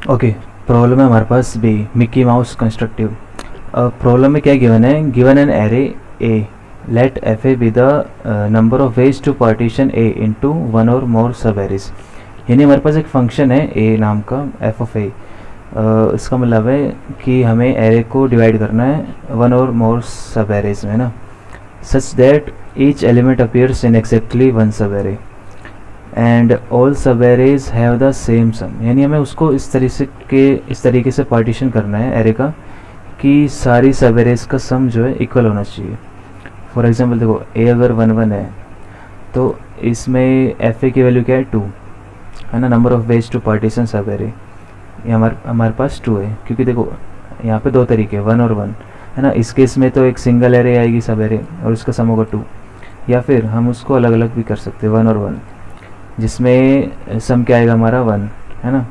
Okay, problem है हमारे पास B, Mickey Mouse constructive. Problem में क्या गिवन है, given an array A, let F A be the number of ways to partition A into one or more सब arrays. यानी हमारे पास एक फंक्शन है ए नाम का, एफ ऑफ ए। इसका मतलब है कि हमें एरे को डिवाइड करना है वन और मोर सब एरेज में ना, such that each element appears in exactly one सब एरे एंड ऑल सब एरेज हैव द सेम सम। यानी हमें उसको इस तरीके से पार्टीशन करना है एरे का कि सारी सब एरेज का सम जो है इक्वल होना चाहिए। फॉर एग्जांपल देखो, ए अगर 1 1 है तो इसमें एफ ए की वैल्यू क्या है, 2 है ना, number of ways to partition sub array. ये हमारे पास 2 है, क्योंकि देखो यहाँ पे दो तरीके, 1 और 1 है ना। इस केस में तो एक सिंगल एरे आएगी सब एरे और उसका सम होगा 2, या फिर हम उसको अलग अलग भी कर सकते हैं 1 और 1, जिसमें सम क्या आएगा हमारा 1 है ना।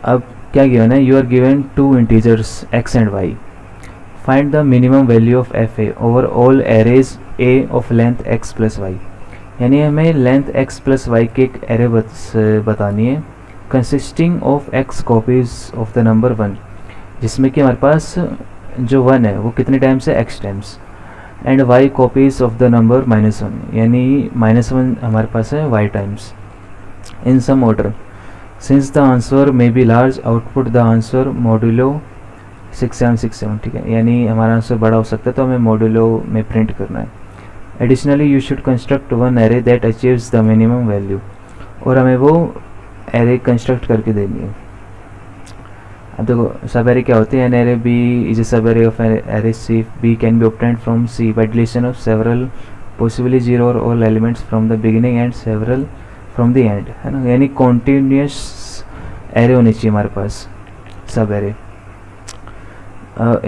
अब क्या गिवन है, you are given 2 integers x and y, find the minimum value of F A over all arrays A of length x plus Y. यानी हमें लेंथ x प्लस वाई की एक एरे बतानी है consisting of x copies of the number 1, जिसमें कि हमारे पास जो 1 है वो कितने टाइम्स है, x times, and y copies of the number -1, यानी -1 हमारे पास है y times, in some order. Since the answer may be large, output the answer modulo 6767। ठीक है, यानी हमारा आंसर बड़ा हो सकता है तो हमें मॉड्यूलो में प्रिंट करना है। Additionally you should construct one array that achieves the minimum value, और हमें वो एरे कंस्ट्रक्ट करके देनी है। अब देखो सब एरे क्या होते हैं, an array B is a subarray of array C, B can be obtained from C by deletion of several possibly zero or all elements from the beginning and several from the end, है ना। यानी continuous array होनी चाहिए हमारे पास सब array.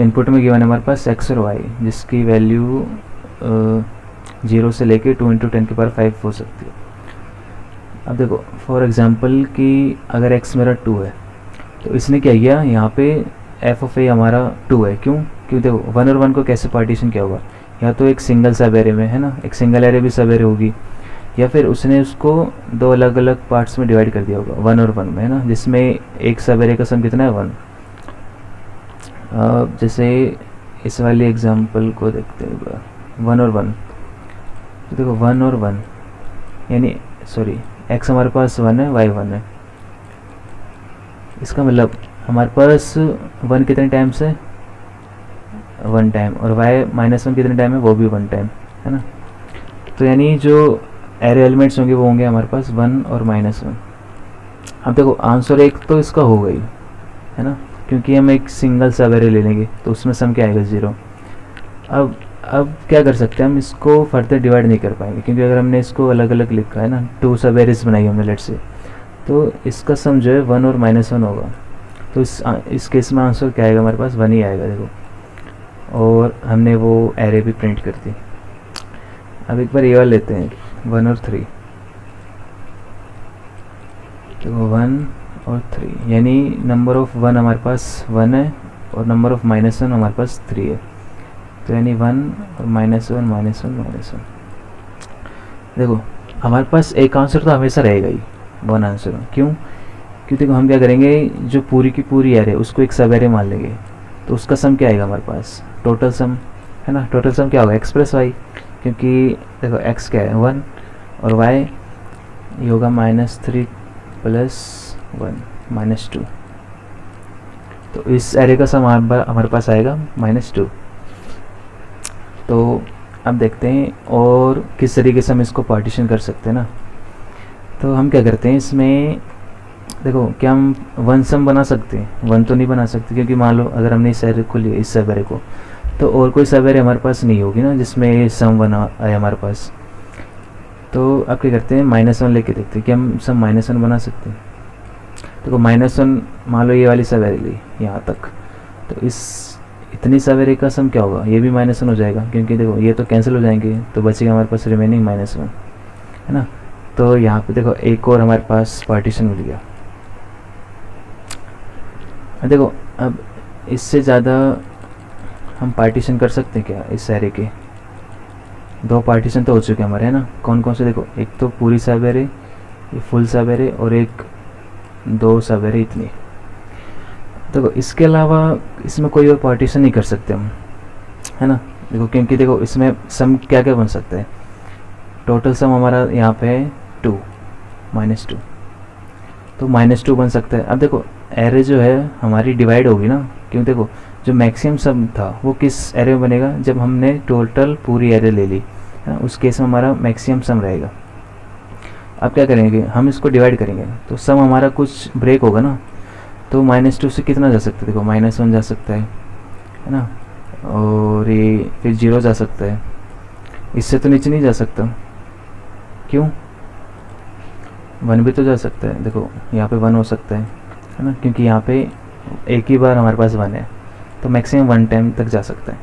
Input में given है हमारे पास x और y, जिसकी वैल्यू 0 से लेके 2 × 10⁵ हो सकती है। अब देखो फॉर एग्जांपल कि अगर x मेरा 2 है तो इसने क्या किया, यहाँ पे f ऑफ a हमारा 2 है, क्यों देखो 1 और 1 को कैसे पार्टीशन किया होगा, या तो एक सिंगल सब एरे में है ना, एक सिंगल एरे भी सब एरे होगी, या फिर उसने उसको दो अलग अलग पार्ट्स में डिवाइड कर दिया होगा 1 और 1 में है ना, जिसमें एक सब एरे का सम कितना है 1। जैसे इस वाली एग्जांपल को देखते हैं, 1 और 1, तो देखो 1 और 1 यानी सॉरी x हमारे पास 1 है, y 1 है। इसका मतलब हमारे पास 1 कितने टाइम्स है, 1 टाइम, और y -1 कितने टाइम है, वो भी 1 टाइम है ना। तो यानी जो एरे एलिमेंट्स होंगे वो होंगे हमारे पास 1 और -1। अब देखो आंसर एक तो इसका हो गई है ना, क्योंकि हम एक सिंगल सब एरे ले लेंगे तो उसमें सम क्या आएगा 0। अब क्या कर सकते हैं, हम इसको फर्दर डिवाइड नहीं कर पाएंगे, क्योंकि अगर हमने इसको अलग अलग लिखा है ना, 2 सब एरेज बनाई हमने लेट से, तो इसका सम जो है 1 और -1 होगा। तो इस केस में आंसर क्या आएगा हमारे पास, 1 ही आएगा देखो, और हमने वो एरे भी प्रिंट कर दी। अब एक बार ये वाला लेते हैं 1 और 3, देखो 1 और 3, यानी नंबर ऑफ 1 हमारे पास 1 है और नंबर ऑफ -1 हमारे पास 3 है, तो यानी 1 और -1 देखो हमारे पास एक आंसर तो हमेशा रहेगा ही, 1 आंसर। क्योंकि देखो हम क्या करेंगे, जो पूरी की पूरी एरे उसको एक सब एरे मान लेंगे, तो उसका सम क्या आएगा हमारे पास, टोटल सम है ना। टोटल सम क्या होगा, x प्लस वाई, क्योंकि देखो x क्या है 1 और y ये होगा -3 + 1 -2, तो इस एरे का सम हमारे पास आएगा -2। तो अब देखते हैं और किस तरीके से हम इसको पार्टीशन कर सकते हैं ना। तो हम क्या करते हैं इसमें, देखो क्या हम 1 सम बना सकते हैं, 1 तो नहीं बना सकते, क्योंकि मान लो अगर हमने इस एरे को लिया, इस सब एरे को, तो और कोई सब एरे हमारे पास नहीं होगी ना जिसमें सम बना आए हमारे पास। तो अब क्या करते हैं, -1 लेके देखते हैं कि हम सम -1 बना सकते हैं। देखो -1 मान लो ये वाली सब एरे ली यहाँ तक, तो इतनी सब एरे का सम क्या होगा, ये भी -1 हो जाएगा, क्योंकि देखो ये तो कैंसिल हो जाएंगे, तो बचेगा हमारे पास रिमेनिंग -1 है ना। तो यहाँ पे देखो एक और हमारे पास पार्टीशन मिल गया। देखो अब इससे ज़्यादा हम पार्टीशन कर सकते हैं क्या इस एरे के, 2 पार्टीशन तो हो चुके हैं हमारे है ना। कौन कौन से, देखो एक तो पूरी सब एरे, ये फुल सब एरे, और एक 2 सब एरे इतनी। देखो इसके अलावा इसमें कोई और पार्टीशन नहीं कर सकते हम, है ना। देखो क्योंकि देखो इसमें सम क्या क्या बन सकता है, टोटल सम हमारा यहाँ पे है 2 -2, तो -2 बन सकता है। अब देखो एरे जो है हमारी डिवाइड होगी ना, क्यों देखो जो मैक्सिमम सम था वो किस एरे में बनेगा, जब हमने टोटल पूरी एरे ले ली, है ना, उस केस में हमारा मैक्सिमम सम रहेगा। अब क्या करेंगे, हम इसको डिवाइड करेंगे तो सम हमारा कुछ ब्रेक होगा ना, तो -2 से कितना जा सकता है, देखो -1 जा सकता है ना, और ये फिर 0 जा सकता है, इससे तो नीचे नहीं जा सकता, क्यों, 1 भी तो जा सकता है। देखो यहाँ पे 1 हो सकता है ना, क्योंकि यहाँ पे एक ही बार हमारे पास 1 है, तो मैक्सिमम 1 टाइम तक जा सकता है।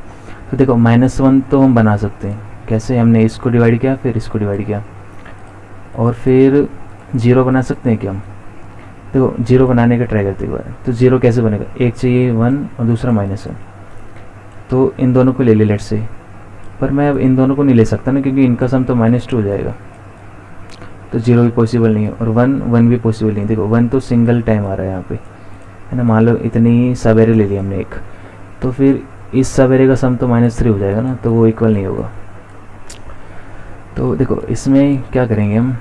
तो देखो -1 तो हम बना सकते हैं, कैसे, हमने इसको डिवाइड किया फिर इसको डिवाइड किया, और फिर 0 बना सकते हैं क्या हम। देखो 0 बनाने का ट्राई करते एक बार, तो 0 कैसे बनेगा, एक चाहिए 1 और दूसरा -1, तो इन दोनों को ले ले लेट से, पर मैं अब इन दोनों को नहीं ले सकता ना, क्योंकि इनका सम तो -2 हो जाएगा, तो 0 भी पॉसिबल नहीं है, और 1 भी पॉसिबल नहीं है। देखो 1 तो सिंगल टाइम आ रहा है यहाँ पे, है ना, मान लो इतनी सब एरे ले ली हमने एक, तो फिर इस सब एरे का सम तो -3 हो जाएगा ना, तो वो इक्वल नहीं होगा। तो देखो इसमें क्या करेंगे हम,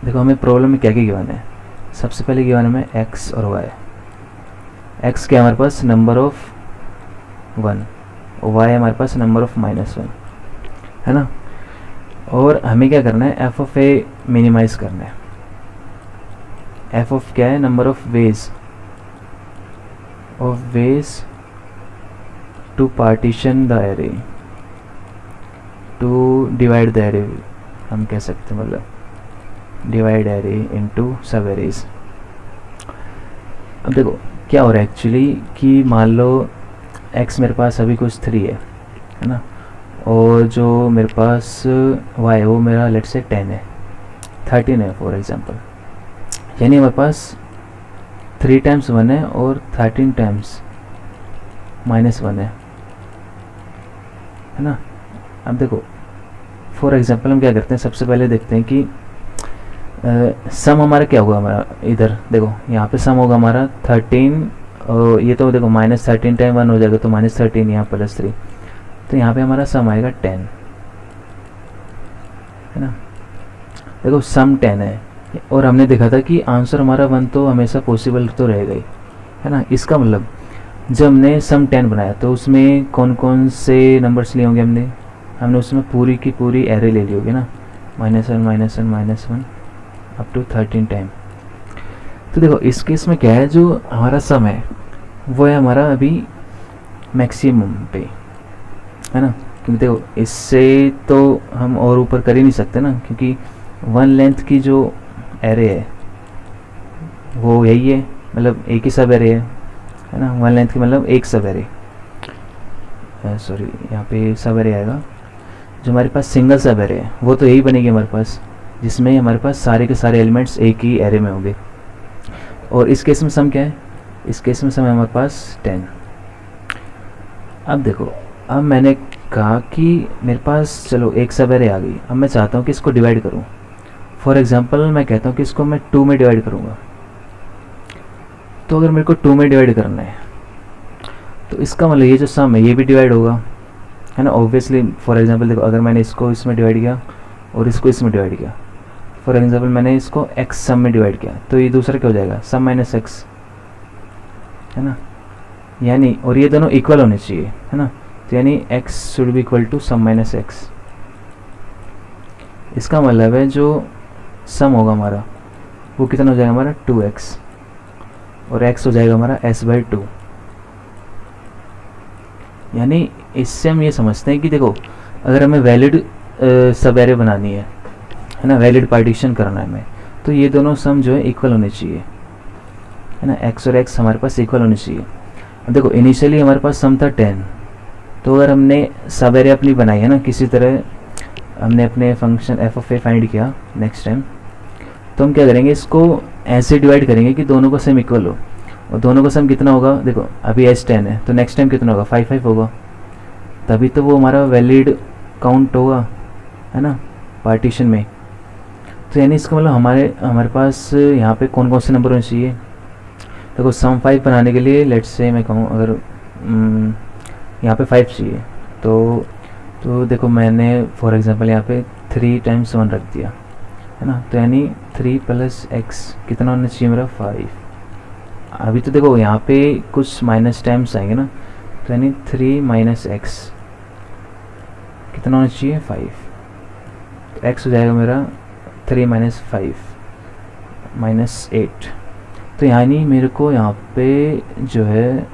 देखो हमें प्रॉब्लम में क्या क्या गिवन है, सबसे पहले गिवन में x और y। x क्या है हमारे पास, नंबर ऑफ 1, और y है हमारे पास नंबर ऑफ -1, है ना। और हमें क्या करना है, f ऑफ a मिनिमाइज करना है। f ऑफ क्या है, number of ways to partition the array, to divide the array, हम कह सकते हैं, मतलब divide array into sub arrays. अब देखो क्या हो रहा है एक्चुअली, कि मान लो x मेरे पास अभी कुछ 3 है ना, और जो मेरे पास y है वो मेरा लेट से 10 है, 13 है फॉर एग्जांपल, यानी हमारे पास 3 टाइम्स 1 है और 13 टाइम्स -1 है ना। अब देखो फॉर एग्जांपल हम क्या करते हैं, सबसे पहले देखते हैं कि सम हमारा क्या होगा, हमारा इधर देखो यहाँ पे सम होगा हमारा 13, और ये तो देखो -13 टाइम 1 हो जाएगा, तो -13 यहाँ +3, तो यहाँ पे हमारा सम आएगा 10, है ना। देखो सम 10 है, और हमने देखा था कि आंसर हमारा 1 तो हमेशा पॉसिबल तो रहेगा ही, है ना। इसका मतलब जब हमने सम 10 बनाया तो उसमें कौन कौन से नंबर्स लिए होंगे, हमने उसमें पूरी की पूरी एरे ले ली होगी ना, -1 अप टू 13 टाइम। तो देखो इस केस में क्या है, जो हमारा सम है वो है हमारा अभी मैक्सिमम पे, है ना, क्योंकि देखो इससे तो हम और ऊपर कर ही नहीं सकते ना, क्योंकि 1 लेंथ की जो एरे है वो यही है, मतलब एक ही सब एरे है ना, 1 लेंथ की मतलब एक सब एरे, सॉरी यहाँ पे सब एरे आएगा, जो हमारे पास सिंगल सब एरे है वो तो यही बनेगी हमारे पास, जिसमें हमारे पास सारे के सारे एलिमेंट्स एक ही एरे में होंगे। और इस केस में सम क्या है, इस केस में सम है हमारे पास 10। अब देखो, अब मैंने कहा कि मेरे पास चलो एक सब एरे आ गई, अब मैं चाहता हूँ कि इसको डिवाइड करूँ। फॉर एग्जांपल मैं कहता हूँ कि इसको मैं 2 में डिवाइड करूँगा, तो अगर मेरे को 2 में डिवाइड करना है तो इसका मतलब ये जो सम है ये भी डिवाइड होगा, है ना, ऑब्वियसली। फॉर एग्जांपल देखो, अगर मैंने इसको इसमें डिवाइड किया और इसको इसमें डिवाइड किया, फॉर एग्जांपल मैंने इसको x सम में डिवाइड किया, तो ये दूसरा क्या हो जाएगा, सम -x, है ना, यानी, और ये दोनों इक्वल होने चाहिए, है ना, तो यानी x should be equal to sum -x। इसका मतलब है जो सम होगा हमारा वो कितना हो जाएगा हमारा 2x, और x हो जाएगा हमारा s/2। यानी इससे हम ये समझते हैं कि देखो अगर हमें वैलिड सब एरे बनानी है ना, वैलिड पार्टीशन करना है हमें, तो ये दोनों सम जो है इक्वल होने चाहिए, है ना, x और x हमारे पास इक्वल होने चाहिए। अब देखो इनिशियली हमारे पास सम था 10, तो अगर हमने सब एरे अपनी बनाई है ना, किसी तरह हमने अपने function f of a find किया नेक्स्ट टाइम, तो हम क्या करेंगे, इसको ऐसे डिवाइड करेंगे कि दोनों का सम इक्वल हो, और दोनों का सम कितना होगा, देखो अभी s 10 है तो नेक्स्ट टाइम कितना होगा 5 होगा, तभी तो वो हमारा वैलिड काउंट होगा, है ना, पार्टीशन में। तो यानी इसका मतलब हमारे पास यहाँ पे कौन कौन से नंबर होने चाहिए। देखो सम 5 बनाने के लिए लेट्स से मैं कहूँ अगर यहाँ पे 5 चाहिए तो देखो मैंने फॉर एग्जांपल यहाँ पे 3 टाइम्स 1 रख दिया है ना, तो यानी 3 प्लस एक्स कितना होना चाहिए मेरा 5। अभी तो देखो यहाँ पे कुछ माइनस टाइम्स आएंगे ना, तो यानी 3 माइनस एक्स कितना होना चाहिए 5। एक्स हो जाएगा मेरा 3 माइनस 5 माइनस 8। तो यानी मेरे को यहाँ पे जो है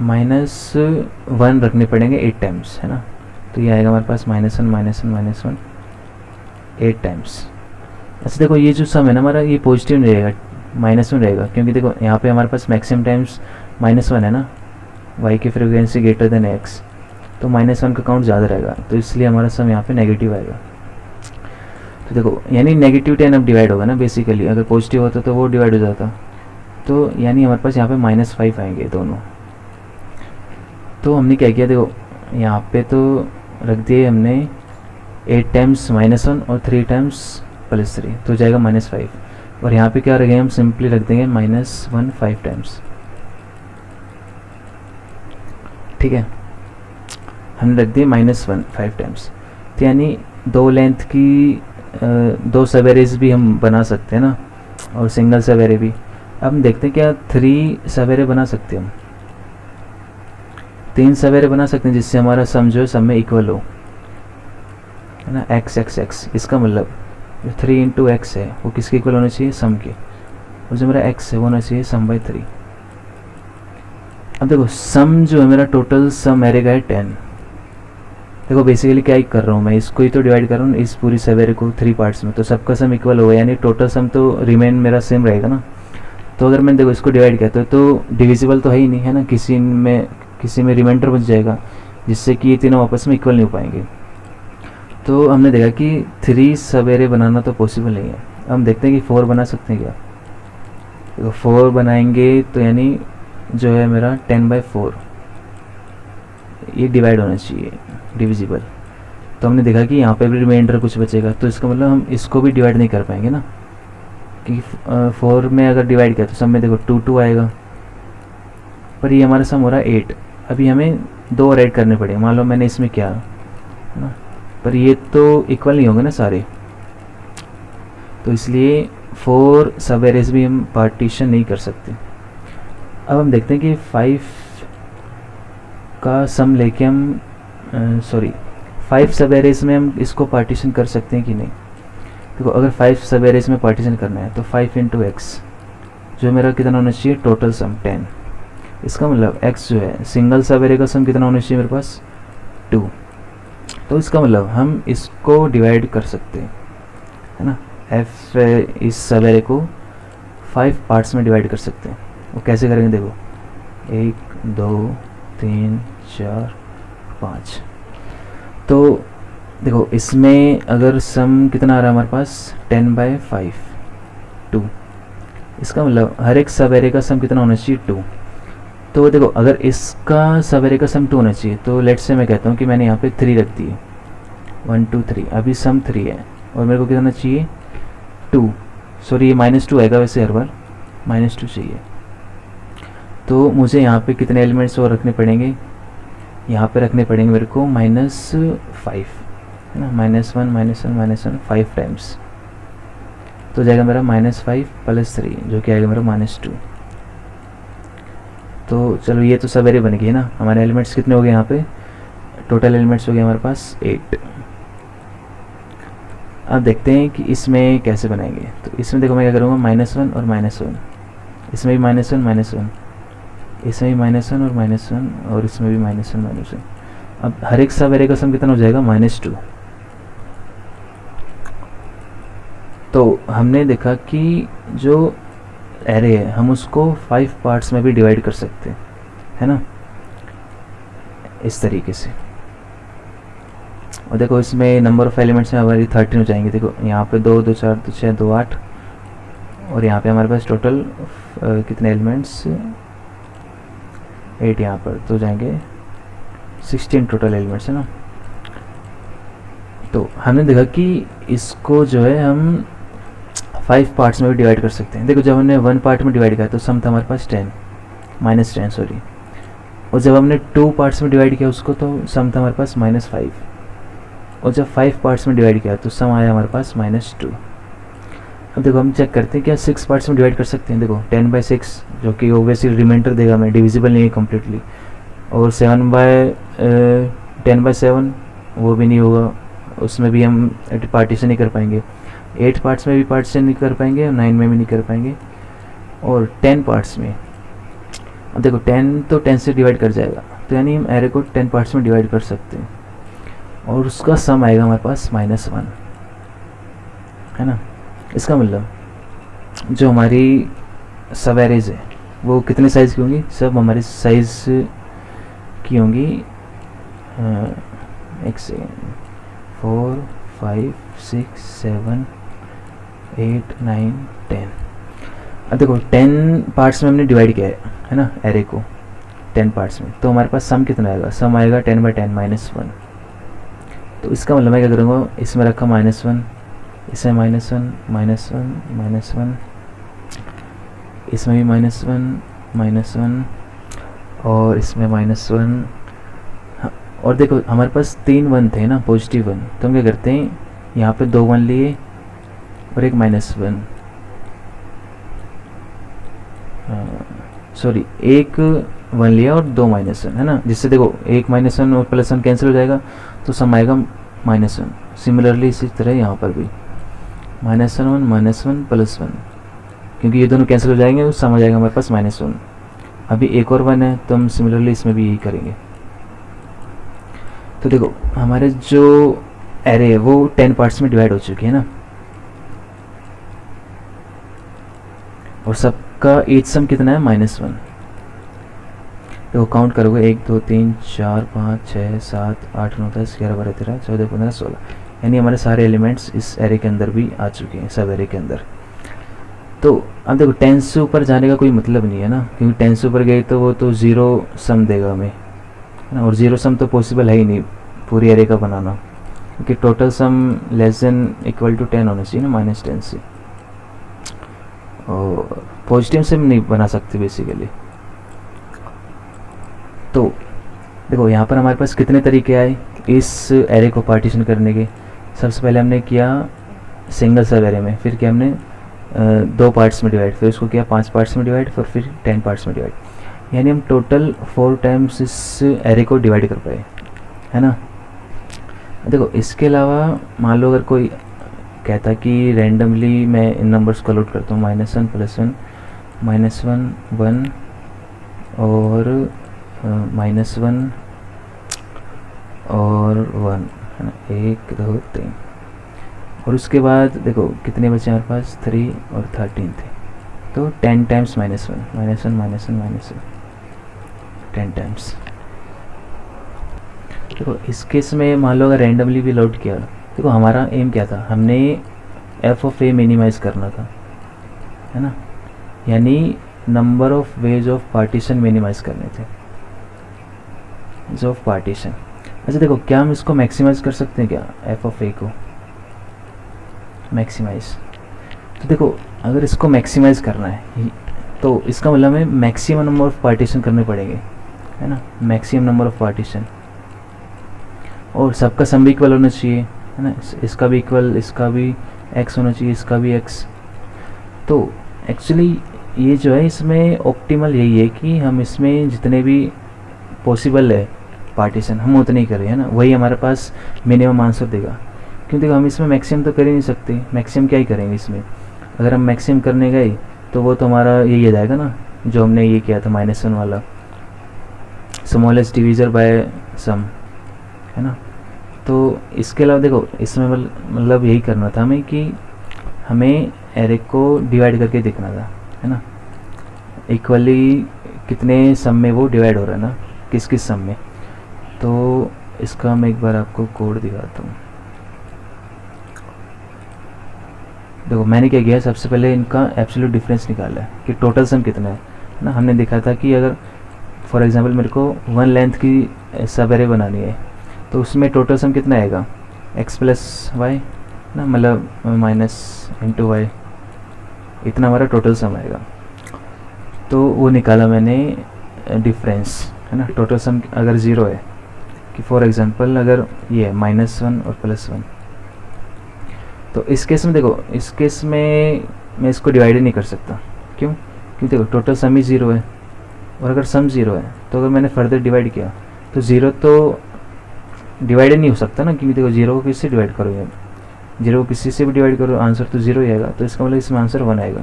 -1 रखने पड़ेंगे 8 टाइम्स, है ना। तो ये आएगा हमारे पास -1 8 टाइम्स। अच्छा देखो ये जो सम है ना हमारा, ये पॉजिटिव नहीं रहेगा, -1 रहेगा, क्योंकि देखो यहाँ पे हमारे पास मैक्सिमम टाइम्स -1 है ना, y की फ्रीक्वेंसी ग्रेटर देन x, तो -1 का काउंट ज़्यादा रहेगा, तो इसलिए हमारा सम यहाँ पे नेगेटिव आएगा। तो देखो यानी नेगेटिव 10 अब डिवाइड होगा ना बेसिकली, अगर पॉजिटिव होता तो वो डिवाइड हो जाता, तो यानी हमारे पास यहाँ पे -5 आएंगे दोनों। तो हमने क्या किया, देखो यहाँ पे तो रख दिए हमने 8 टाइम्स -1 और 3 टाइम्स +3, तो जाएगा -5। और यहाँ पे क्या रखेंगे, हम सिंपली रख देंगे -1 5 टाइम्स, ठीक है। हमने रख दिए -1 5 टाइम्स, तो यानी दो लेंथ की दो सवेरेज भी हम बना सकते हैं ना, और सिंगल सवेरे भी। अब हम देखते हैं क्या 3 सवेरे बना सकते हैं हम, 3 सवेरे बना सकते हैं, जिससे हमारा सम जो है सब में इक्वल हो, है ना, x। इसका मतलब जो 3 इंटू एक्स है वो किसके इक्वल होना चाहिए, सम के, और जो मेरा x है वो होना चाहिए सम बाई 3। अब देखो सम जो है मेरा टोटल सम एरे का है 10। देखो बेसिकली क्या ही कर रहा हूँ मैं, इसको ही तो डिवाइड कर रहा हूँ इस पूरी सवेरे को 3 पार्ट्स में, तो सबका सम इक्वल होगा, यानी टोटल सम तो रिमेन मेरा सेम रहेगा ना। तो अगर मैंने देखो इसको डिवाइड किया तो डिविजिबल तो है ही नहीं, है ना, किसी में रिमाइंडर बच जाएगा, जिससे कि ये तीनों आपस में इक्वल नहीं हो पाएंगे। तो हमने देखा कि 3 सवेरे बनाना तो पॉसिबल नहीं है। अब हम देखते हैं कि 4 बना सकते हैं क्या। देखो 4 बनाएंगे तो यानी जो है मेरा 10/4 ये डिवाइड होना चाहिए, डिविजिबल। तो हमने देखा कि यहाँ पे भी रिमाइंडर कुछ बचेगा, तो इसका मतलब हम इसको भी डिवाइड नहीं कर पाएंगे ना, क्योंकि 4 में अगर डिवाइड किया तो सब में देखो 2 आएगा, पर ये हमारा सम हो रहा है 8। अभी हमें 2 और ऐड करने पड़ेंगे, मान लो मैंने इसमें क्या है ना, पर ये तो इक्वल नहीं होंगे ना सारे, तो इसलिए 4 सब एरेज भी हम पार्टीशन नहीं कर सकते। अब हम देखते हैं कि 5 का सम लेके हम 5 सब एरेज में हम इसको पार्टीशन कर सकते हैं कि नहीं। देखो अगर 5 सब एरेज में पार्टीशन करना है तो 5 इंटू एक्स जो मेरा कितना होना चाहिए, टोटल सम 10। इसका मतलब x जो है सिंगल सब एरे का सम कितना होना चाहिए मेरे पास 2। तो इसका मतलब हम इसको डिवाइड कर सकते हैं, है ना, f इस सब एरे को 5 पार्ट्स में डिवाइड कर सकते हैं। वो कैसे करेंगे, देखो 1 2 3 4 5। तो देखो इसमें अगर सम कितना आ रहा है हमारे पास 10/5 2। इसका मतलब हर एक सब एरे का सम कितना होना चाहिए 2। तो देखो अगर इसका सब एरे का सम 2 होना चाहिए, तो लेट्स से मैं कहता हूँ कि मैंने यहाँ पे 3 रख दिए 1 2 3, अभी सम 3 है और मेरे को कितना होना चाहिए 2। सॉरी ये -2 आएगा वैसे हर बार, -2 चाहिए। तो मुझे यहाँ पे कितने एलिमेंट्स और रखने पड़ेंगे, यहाँ पे रखने पड़ेंगे मेरे को -5, है ना, -1 5 टाइम्स, तो जाएगा मेरा -5 + 3 जो कि आएगा मेरा -2। तो चलो ये तो सब एरे बन गई ना। हमारे एलिमेंट्स कितने हो गए, यहाँ पे टोटल एलिमेंट्स हो गए हमारे पास 8। अब देखते हैं कि इसमें कैसे बनाएंगे। तो इसमें देखो मैं क्या करूँगा, -1 और -1, इसमें भी -1 -1, इसमें भी -1 और -1, और इसमें भी -1 -1। अब हर एक सब एरे का सम कितना हो जाएगा -2। तो हमने देखा कि जो एरे है हम उसको 5 पार्ट्स में भी डिवाइड कर सकते हैं, है ना, इस तरीके से। और देखो इसमें नंबर ऑफ एलिमेंट्स में हमारी 13 हो जाएंगे। देखो यहाँ पे 2 2 4 2 6 2 8, और यहाँ पे हमारे पास टोटल कितने एलिमेंट्स 8, यहाँ पर तो जाएंगे 16 टोटल एलिमेंट्स, है ना। तो हमने देखा कि इसको जो है हम 5 पार्ट्स में भी डिवाइड कर सकते हैं। देखो जब हमने 1 पार्ट में डिवाइड किया तो सम था हमारे पास 10 -10 सॉरी, और जब हमने 2 पार्ट्स में डिवाइड किया उसको तो सम था हमारे पास -5, और जब 5 पार्ट्स में डिवाइड किया तो सम आया हमारे पास -2। अब देखो हम चेक करते हैं क्या 6 पार्ट्स में डिवाइड कर सकते हैं। देखो 10/6 जो कि ओबियसली रिमाइंडर देगा हमें, डिविजिबल नहीं है कम्प्लीटली, और 10/7 वो भी नहीं होगा, उसमें भी हम पार्टीशन नहीं कर पाएंगे। 8 पार्ट्स में भी पार्टीशन नहीं कर पाएंगे, 9 में भी नहीं कर पाएंगे, और 10 पार्ट्स में, अब देखो 10 तो 10 से डिवाइड कर जाएगा, तो यानी हम एरे को 10 पार्ट्स में डिवाइड कर सकते हैं, और उसका सम आएगा हमारे पास -1, है ना। इसका मतलब जो हमारी सब एरेज है वो कितने साइज़ की होंगी, सब हमारे साइज़ की होंगी, एक सेकेंड, 4 5 6 7 8 9 10। अब देखो 10 पार्ट्स में हमने डिवाइड किया है ना एरे को 10 पार्ट्स में, तो हमारे पास सम कितना आएगा, सम आएगा 10/10 -1। तो इसका मतलब मैं क्या करूँगा, इसमें रखा -1, इसमें -1 -1 -1, इसमें भी -1 और इसमें -1। और देखो हमारे पास 3 1 थे ना, पॉजिटिव 1, तो हम क्या करते हैं यहाँ पे 2 1 लिए और एक -1, सॉरी एक 1 लिया और 2 -1, है ना, जिससे देखो एक -1 और +1 कैंसिल हो जाएगा तो सम आएगा -1। सिमिलरली इसी तरह यहाँ पर भी -1 -1 +1, क्योंकि ये दोनों कैंसिल हो जाएंगे तो सम आ जाएगा हमारे पास -1। अभी एक और 1 है तो हम सिमिलरली इसमें भी यही करेंगे। तो देखो हमारे जो एरे है वो 10 पार्ट्स में डिवाइड हो चुकी है ना, और सबका ईच सम कितना है -1। देखो काउंट करोगे 1 2 3 4 5 6 7 8 9 10 11 12 13 14 15 16, यानी हमारे सारे एलिमेंट्स इस एरे के अंदर भी आ चुके हैं, सब एरे के अंदर। तो अब देखो 10 से ऊपर जाने का कोई मतलब नहीं है ना, क्योंकि 10 से ऊपर गए तो वो तो 0 सम देगा हमें, है ना, और 0 सम तो पॉसिबल है ही नहीं पूरी एरे का बनाना, क्योंकि टोटल सम < 10 होना चाहिए ना, -10 से, और पॉजिटिव से नहीं बना सकते बेसिकली। तो देखो यहाँ पर हमारे पास कितने तरीके आए इस एरे को पार्टीशन करने के। सबसे पहले हमने किया सिंगल सब एरे में, फिर किया हमने 2 पार्ट्स में डिवाइड, फिर उसको किया 5 पार्ट्स में डिवाइड, फिर 10 पार्ट्स में डिवाइड, यानी हम टोटल 4 टाइम्स इस एरे को डिवाइड कर पाए, है ना। देखो इसके अलावा मान लो अगर कोई कहता कि रैंडमली मैं इन नंबर्स को लोड करता हूँ, -1 +1 -1 1 और -1 और 1, है ना, 1 2 3, और उसके बाद देखो कितने बचे हमारे पास, 3 और 13 थे, तो 10 टाइम्स -1 -1 10 टाइम्स। देखो इस केस में मान लो अगर रैंडमली भी लोड किया, देखो हमारा एम क्या था, हमने f(a) मिनिमाइज़ करना था, है ना, यानी number of ways of partition minimise करने थे, ऑफ पार्टीशन। अच्छा देखो क्या हम इसको मैक्सिमाइज़ कर सकते हैं क्या, f(a) को मैक्सिमाइज़। तो देखो अगर इसको मैक्सिमाइज़ करना है तो इसका मतलब हमें मैक्सिमम नंबर ऑफ पार्टीशन करने पड़ेंगे, है ना, मैक्सिमम नंबर ऑफ पार्टीशन, और सबका सम भी इक्वल होना चाहिए, है ना, इसका भी इक्वल, इसका भी x होना चाहिए, इसका भी x। तो एक्चुअली ये जो है इसमें ऑप्टिमल यही है कि हम इसमें जितने भी पॉसिबल है पार्टीशन हम उतने ही करें, है ना, वही हमारे पास मिनिमम आंसर देगा, क्योंकि हम इसमें मैक्सिमम तो कर ही नहीं सकते, मैक्सिमम क्या ही करेंगे इसमें। अगर हम मैक्सिमम करने गए तो वो तो हमारा यही आ जाएगा ना, जो हमने ये किया था -1 वाला, स्मॉलेस्ट डिवीज़र बाय सम, है ना। तो इसके अलावा देखो इसमें मतलब यही करना था हमें कि हमें एरे को डिवाइड करके देखना था, है ना, इक्वली कितने सम में वो डिवाइड हो रहा है ना, किस किस सम में। तो इसका मैं एक बार आपको कोड दिखाता हूँ। देखो मैंने क्या किया, सबसे पहले इनका एब्सोल्यूट डिफरेंस निकाला है कि टोटल सम कितना है ना। हमने देखा था कि अगर फॉर एग्जांपल मेरे को 1 लेंथ की सब एरे बनानी है तो उसमें टोटल सम कितना आएगा, एक्स प्लस वाई ना, मतलब माइनस इंटू वाई, इतना हमारा टोटल सम आएगा। तो वो निकाला मैंने डिफरेंस, है ना। टोटल सम अगर ज़ीरो है, कि फॉर एग्जांपल अगर ये है -1 और +1, तो इस केस में देखो, इस केस में मैं इसको डिवाइड ही नहीं कर सकता। क्यों? क्योंकि देखो टोटल सम ही ज़ीरो है, और अगर सम ज़ीरो है तो अगर मैंने फर्दर डिवाइड किया तो ज़ीरो तो डिवाइड ही नहीं हो सकता ना, क्योंकि देखो ज़ीरो को किससे डिवाइड करोगे, ज़ीरो को किसी से भी डिवाइड करो आंसर तो ज़ीरो ही आएगा। तो इसका मतलब इसमें आंसर 1 आएगा।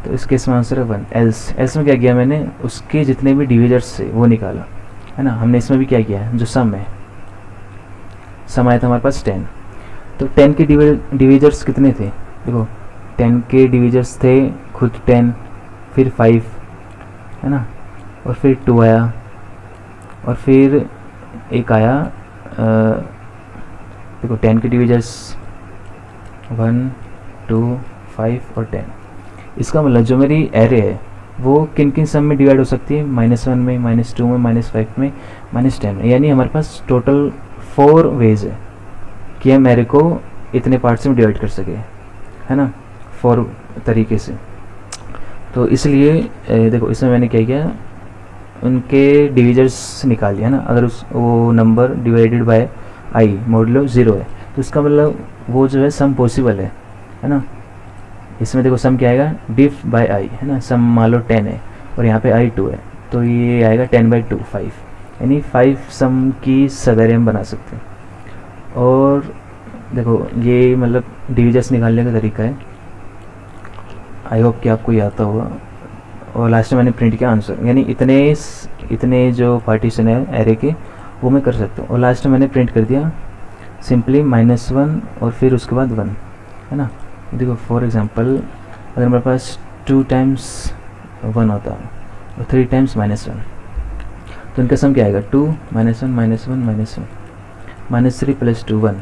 तो इस केस में आंसर है 1। एल्स में क्या किया मैंने, उसके जितने भी डिविजर्स थे वो निकाला, है ना। हमने इसमें भी क्या किया है, जो सम है, सम आया था हमारे पास 10। तो 10 के डिविजर्स कितने थे, देखो 10 के डिविजर्स थे खुद 10, फिर 5, है ना, और फिर 2 आया, और फिर एक आया देखो 10 के डिविजर्स 1, 2, 5 और 10। इसका मतलब जो मेरी एरे है वो किन किन सम में डिवाइड हो सकती है, -1 में, -2 में, -5 में, -10 में। यानी हमारे पास टोटल 4 वेज है कि हम एरे को इतने पार्ट्स में डिवाइड कर सके, है ना, 4 तरीके से। तो इसलिए देखो इसमें मैंने क्या किया, उनके डिविजर्स निकाल लिया, है ना। अगर उस वो number divided by I modulo 0 है तो इसका मतलब वो जो है सम पॉसिबल है ना। इसमें देखो सम क्या आएगा, डिफ बाय आई, है ना। सम मान लो 10 है और यहाँ पे आई 2 है, तो ये आएगा 10/2 5, यानी 5 सम की सवेरे हम बना सकते हैं। और देखो ये मतलब डिविजर्स निकालने का तरीका है, आई होप कि आपको ये आता होगा। और लास्ट में मैंने प्रिंट किया आंसर, यानी इतने जो पार्टीशन है एरे के वो मैं कर सकता हूँ। और लास्ट में मैंने प्रिंट कर दिया सिंपली -1 और फिर उसके बाद 1, है ना। देखो फॉर एग्जांपल अगर मेरे पास 2 टाइम्स 1 होता और 3 टाइम्स -1, तो इनका सम क्या आएगा, 2 -1 -1 -1 -3 + 2 1।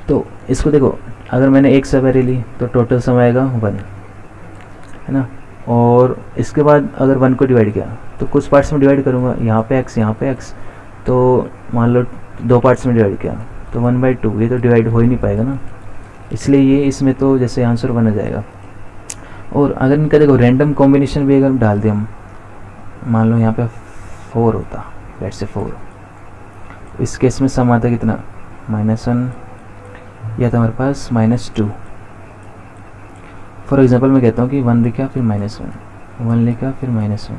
तो इसको देखो अगर मैंने एक सब एरे ली तो टोटल सम आएगा 1, है ना। और इसके बाद अगर 1 को डिवाइड किया तो कुछ पार्ट्स में डिवाइड करूँगा, यहाँ पे x यहाँ पे x, तो मान लो 2 पार्ट्स में डिवाइड किया तो 1/2, ये तो डिवाइड हो ही नहीं पाएगा ना, इसलिए ये इसमें तो जैसे आंसर 1 आ जाएगा। और अगर इनका देखो रैंडम कॉम्बिनेशन भी अगर डाल दें हम, मान लो यहाँ पे 4 होता, लेट्स से 4, इस केस में सम आता कितना, -1 या तो हमारे पास -2। फॉर एग्जांपल मैं कहता हूँ कि 1 लिखा फिर -1, 1 लिखा फिर -1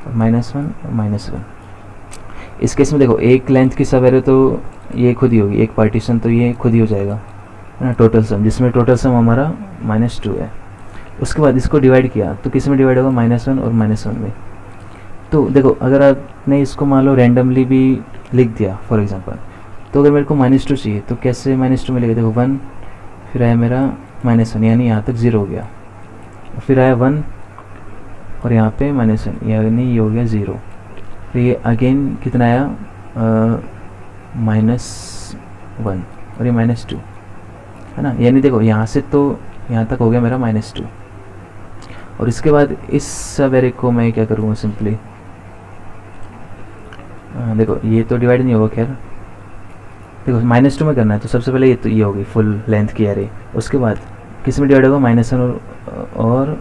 और -1 और -1। इस केस में देखो एक लेंथ की सब एरे तो ये खुद ही होगी, एक पार्टीशन तो ये खुद ही हो जाएगा, है ना, टोटल सम, जिसमें टोटल सम हमारा -2 है। उसके बाद इसको डिवाइड किया तो किस में डिवाइड होगा, -1 और -1 में। तो देखो अगर आपने इसको मान लो रैंडमली भी लिख दिया फॉर एग्जांपल, तो अगर मेरे को -2 चाहिए तो कैसे -2 मिलेगा, देखो 1 फिर आया मेरा -1, यानी यहाँ तक 0 हो गया, फिर आया 1 और यहाँ पे -1, यानी ये हो गया 0। फिर ये अगेन कितना आया, -1 और ये -2, है ना। यानी देखो यहाँ से तो यहाँ तक हो गया मेरा -2। और इसके बाद इस सब एरे को मैं क्या करूँगा, सिंपली देखो ये तो डिवाइड नहीं होगा, खैर देखो -2 में करना है तो सबसे पहले ये होगी फुल लेंथ की एरे, उसके बाद किस में डिवाइड होगा, -1 और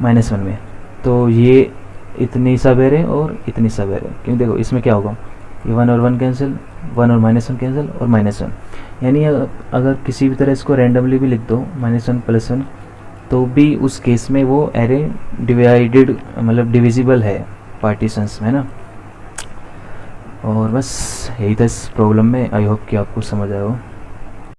-1 में। तो ये इतनी सब एरे और इतनी सब एरे, क्योंकि देखो इसमें क्या होगा, ये 1 और 1 कैंसिल, 1 और -1 कैंसिल और -1, यानी अगर किसी भी तरह इसको रैंडमली भी लिख दो -1 + 1 तो भी उस केस में वो एरे डिवाइडेड मतलब डिविजिबल है पार्टीशंस में, ना। और बस यही था इस प्रॉब्लम में, आई होप कि आपको समझ आया हो।